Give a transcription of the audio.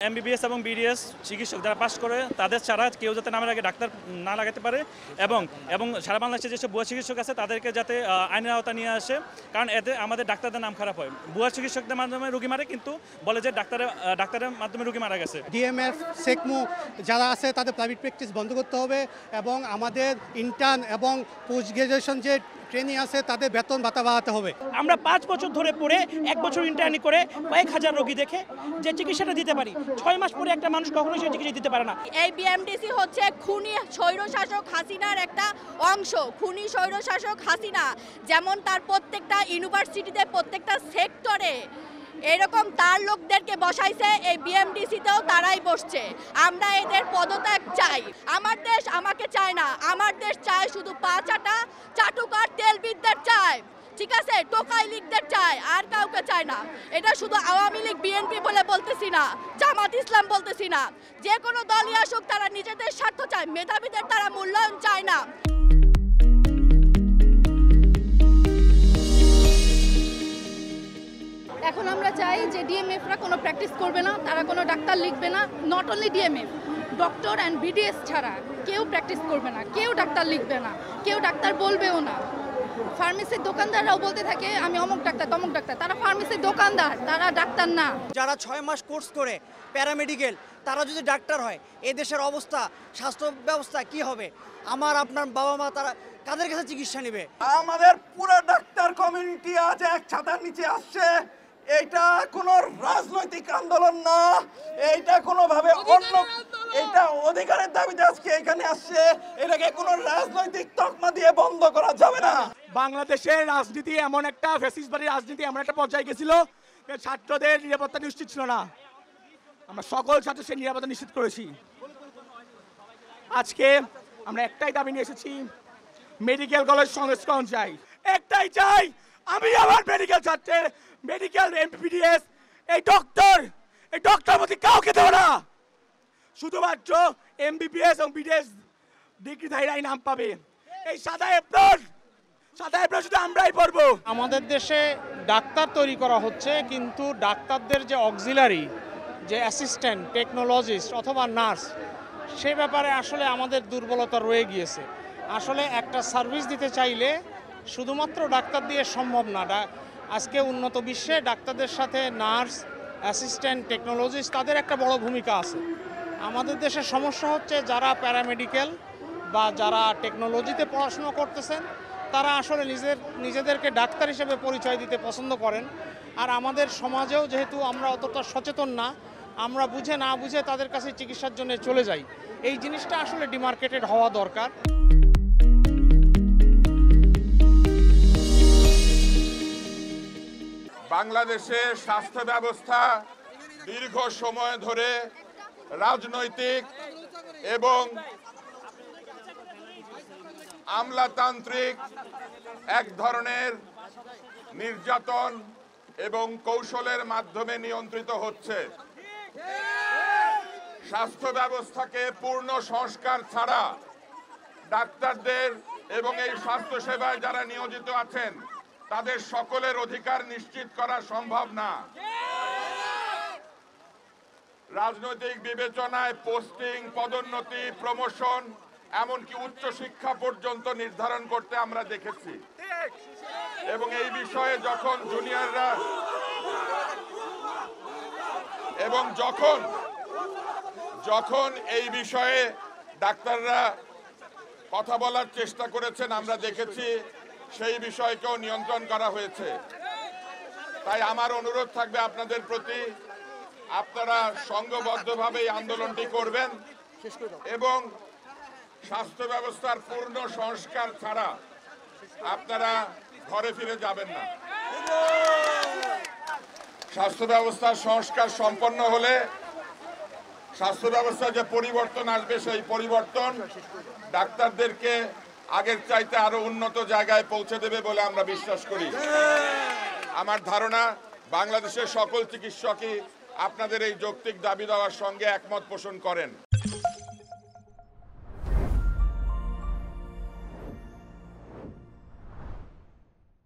MBBS এবং BDS চিকিৎসক যারা পাশ করে তাদের ছাড়া কেউ যাতে নামের আগে ডাক্তার না লাগাতে পারে এবং সারা বাংলাদেশে যেসব ভুয়া চিকিৎসক আছে তাদেরকে যাতে আইনের আওতা নিয়ে আসে, কারণ এতে আমাদের ডাক্তারদের নাম খারাপ হয়। ভুয়া চিকিৎসকদের মাধ্যমে রুগী মারে, কিন্তু বলে যে ডাক্তারের মাধ্যমে রুগী মারা গেছে। ডিএমএফ সেকমু যারা আছে তাদের প্রাইভেট প্র্যাকটিস বন্ধ করতে হবে এবং আমাদের ইন্টার্ন এবং পোস্ট গ্রাজুয়েশন যে ট্রেনিং আছে তাদের বেতন ভাতা বাড়াতে হবে। আমরা 5 বছর ধরে পড়ে 1 বছর ইন্টার্নি করে কয়েক হাজার রোগী দেখে যে চিকিৎসাটা দিতে পারি, 6 মাস পরে একটা মানুষ কখনোই সেই চিকিৎসা দিতে পারে না। এই বিএমডিসি হচ্ছে খুনি স্বৈরশাসক হাসিনার একটা অংশ। খুনি স্বৈরশাসক হাসিনা যেমন তার প্রত্যেকটা ইউনিভার্সিটিতে প্রত্যেকটা সেক্টরে এরকম তার লোকদেরকে বসাইছে, এই বিএমডিসিতেও তারাই বসছে। আমরা এদের পদত্যাগ চাই। আমার দেশ আমাকে চায় না, আমার দেশ চায় শুধু পাঁচাটা চাটুকার তেলবিদদের চায়, ঠিক আছে, টোকাই লীগদের চায়, আর কাউকে চায় না। এটা শুধু আওয়ামী লীগ বিএনপি বলে বলতেছি না, জামাত ইসলাম বলতেছি না, যে কোনো দলই আসুক তারা নিজেদের স্বার্থ চায়, মেধাবীদের তারা মূল্যায়ন চায় না। এখন আমরা চাই যে ডিএমএফরা কোনো প্র্যাকটিস করবে না, তারা কোনো ডাক্তার লিখবে না। Not only DMF, doctor and BDS ছাড়া কেউ প্র্যাকটিস করবে না, কেউ ডাক্তার লিখবে না, কেউ ডাক্তার বলবেও না। ফার্মেসির দোকানদাররাও বলতে থাকে আমি অমুক ডাক্তার তমুক ডাক্তার, তারা ফার্মেসির দোকানদার, তারা ডাক্তার না। যারা 6 মাস কোর্স করে প্যারামেডিক্যাল, তারা যদি ডাক্তার হয় এই দেশের অবস্থা, স্বাস্থ্য ব্যবস্থা কি হবে? আমার আপনার বাবা মা তারা কাদের কাছে চিকিৎসা নেবে? আমাদের পুরো ডাক্তার কমিউনিটি আজ এক ছাতার নিচে আসছে। এইটা কোনো রাজনৈতিক আন্দোলন না, এইটা কোনোভাবে অন্য, এটা অধিকারের দাবিতে আজকে এখানে আসছে। এটাকে কোনো রাজনৈতিক তকমা দিয়ে বন্ধ করা যাবে না। বাংলাদেশের রাজনীতি এমন একটা ফ্যাসিস্টবাদী রাজনীতি এমন একটা পর্যায়ে গেছিল, ছাত্রদের নিরাপত্তা নিশ্চিত ছিল না। আমরা সকল ছাত্র সেই নিরাপত্তা নিশ্চিত করেছি। আজকে আমরা একটাই দাবি নিয়ে এসেছি, মেডিকেল কলেজ সংস্করণ চাই, একটাই চাই। আমি আমার মেডিকেল ছাত্রের মেডিকেল এমবিবিএস এই ডক্টর মধ্যে কাউকে দেবো না। শুধুমাত্র এমবিবিএস এবং বিডিএস ডিগ্রিধারীরাই নাম পাবে। এই সাদা এপ্রন শুধু আমরাই পড়বো। আমাদের দেশে ডাক্তার তৈরি করা হচ্ছে, কিন্তু ডাক্তারদের যে অক্সিলারি, যে অ্যাসিস্ট্যান্ট, টেকনোলজিস্ট অথবা নার্স, সে ব্যাপারে আসলে আমাদের দুর্বলতা রয়ে গিয়েছে। আসলে একটা সার্ভিস দিতে চাইলে শুধুমাত্র ডাক্তার দিয়ে সম্ভব না। আজকে উন্নত বিশ্বে ডাক্তারদের সাথে নার্স, অ্যাসিস্ট্যান্ট, টেকনোলজিস্ট তাদের একটা বড় ভূমিকা আছে। আমাদের দেশের সমস্যা হচ্ছে যারা প্যারামেডিক্যাল বা যারা টেকনোলজিতে পড়াশোনা করতেছেন তারা আসলে নিজেদেরকে ডাক্তার হিসেবে পরিচয় দিতে পছন্দ করেন। আর আমাদের সমাজেও যেহেতু আমরা অতটা সচেতন না, আমরা বুঝে না বুঝে তাদের কাছে চিকিৎসার জন্য চলে যাই। এই জিনিসটা আসলে ডিমার্কেটেড হওয়া দরকার। বাংলাদেশের স্বাস্থ্য ব্যবস্থা দীর্ঘ সময় ধরে রাজনৈতিক এবং আমলাতান্ত্রিক এক ধরনের নির্যাতন এবং কৌশলের মাধ্যমে নিয়ন্ত্রিত হচ্ছে। স্বাস্থ্য ব্যবস্থাকে পূর্ণ সংস্কার ছাড়া ডাক্তারদের এবং এই স্বাস্থ্য সেবায় যারা নিয়োজিত আছেন তাদের সকলের অধিকার নিশ্চিত করা সম্ভব না। রাজনৈতিক বিবেচনায় পোস্টিং, পদোন্নতি, প্রমোশন, এমনকি উচ্চশিক্ষা পর্যন্ত নির্ধারণ করতে আমরা দেখেছি। এবং এই বিষয়ে যখন জুনিয়ররা এবং যখন এই বিষয়ে ডাক্তাররা কথা বলার চেষ্টা করেছেন আমরা দেখেছি সেই বিষয়কেও নিয়ন্ত্রণ করা হয়েছে। তাই আমার অনুরোধ থাকবে আপনাদের প্রতি, আপনারা সংঘবদ্ধভাবে এই আন্দোলনটি করবেন এবং স্বাস্থ্য ব্যবস্থার পূর্ণ সংস্কার ছাড়া আপনারা ঘরে ফিরে যাবেন না। স্বাস্থ্য ব্যবস্থার সংস্কার সম্পন্ন হলে স্বাস্থ্য ব্যবস্থায় যে পরিবর্তন আসবে সেই পরিবর্তন ডাক্তারদেরকে আগের চাইতে আরো উন্নত জায়গায় পৌঁছে দেবে বলে আমরা বিশ্বাস করি। আমার ধারণা বাংলাদেশের সকল চিকিৎসকই আপনাদের এই যৌক্তিক দাবি দেওয়ার সঙ্গে একমত পোষণ করেন।